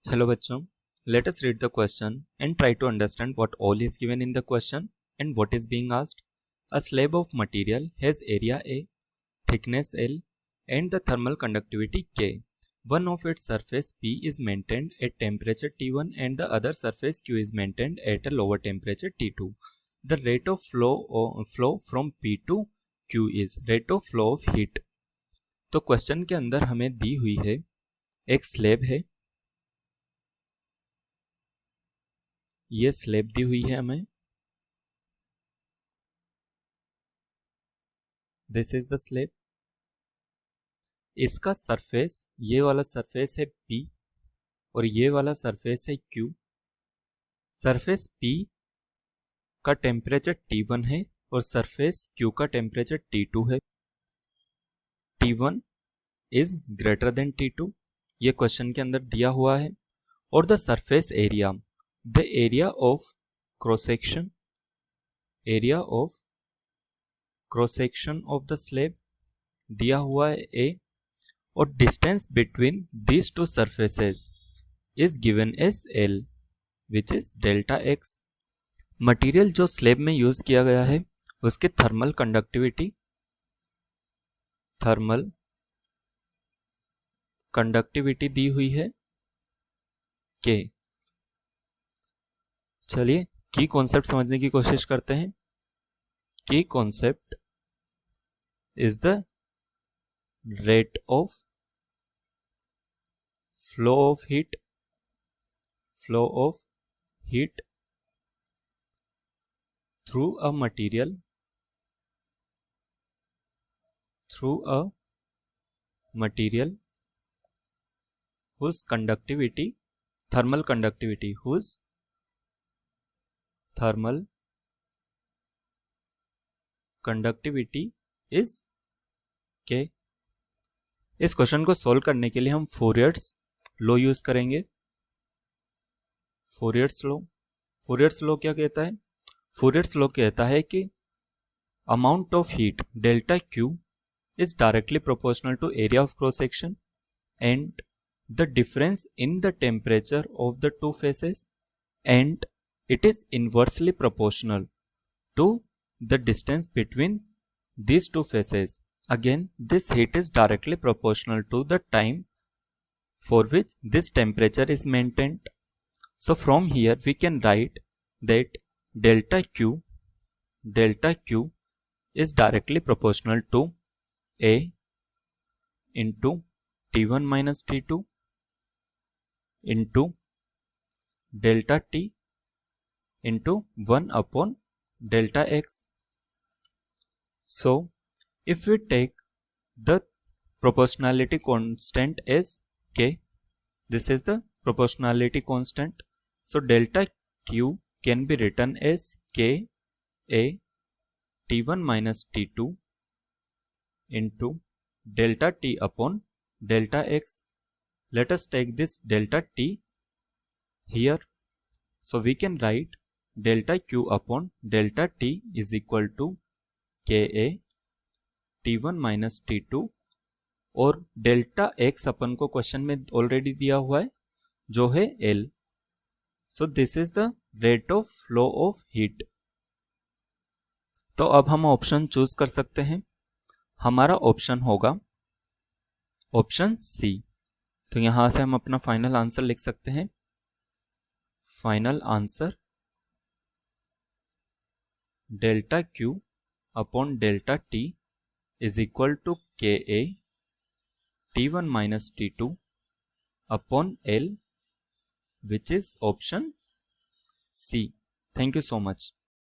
Hello bachchon, let us read the question and try to understand what all is given in the question and what is being asked. A slab of material has area A, thickness L and the thermal conductivity K. One of its surface P is maintained at temperature T1 and the other surface Q is maintained at a lower temperature T2. The rate of flow from P to Q is rate of flow of heat. तो question के अंदर हमें दी हुई है एक slab है, ये slab दी हुई है हमें, दिस इज द स्लैब। इसका सरफेस, ये वाला सरफेस है P और ये वाला सरफेस है Q। सरफेस P का टेम्परेचर T1 है और सरफेस Q का टेम्परेचर T2 है। T1 is greater than T2, ये क्वेश्चन के अंदर दिया हुआ है। और the surface area, the area of cross section, area of cross section of the slab दिया हुआ है A, और distance between these two surfaces is given as L which is delta X। Material जो स्लैब में use किया गया है उसकी थर्मल कंडक्टिविटी दी हुई है K। चलिए की कॉन्सेप्ट समझने की कोशिश करते हैं। की concept is the rate of flow of heat through a material whose thermal conductivity is K। इस क्वेश्चन को सॉल्व करने के लिए हम फोरियर्स लॉ यूज करेंगे। फोरियर्स लॉ क्या कहता है? फोरियर्स लॉ कहता है कि amount of heat delta Q is directly proportional to area of cross section and the difference in the temperature of the two faces, and it is inversely proportional to the distance between these two faces. Again, this heat is directly proportional to the time for which this temperature is maintained. So from here we can write that delta Q is directly proportional to A into T1 minus T2 into delta T into 1 upon delta X. So if we take the proportionality constant as K, this is the proportionality constant, so delta Q can be written as K A T1 minus T2 into delta T upon delta X. Let us take this delta T here, so we can write delta Q upon delta T is equal to KA T1 minus T2, और delta X अपन को question में already दिया हुआ है जो है L। So this is the rate of flow of heat. तो अब हम ऑप्शन चूज कर सकते हैं। हमारा ऑप्शन होगा ऑप्शन C। तो यहां से हम अपना फाइनल आंसर लिख सकते हैं। Final answer delta Q upon delta T is equal to KA T1 minus T2 upon L, which is option C. Thank you so much.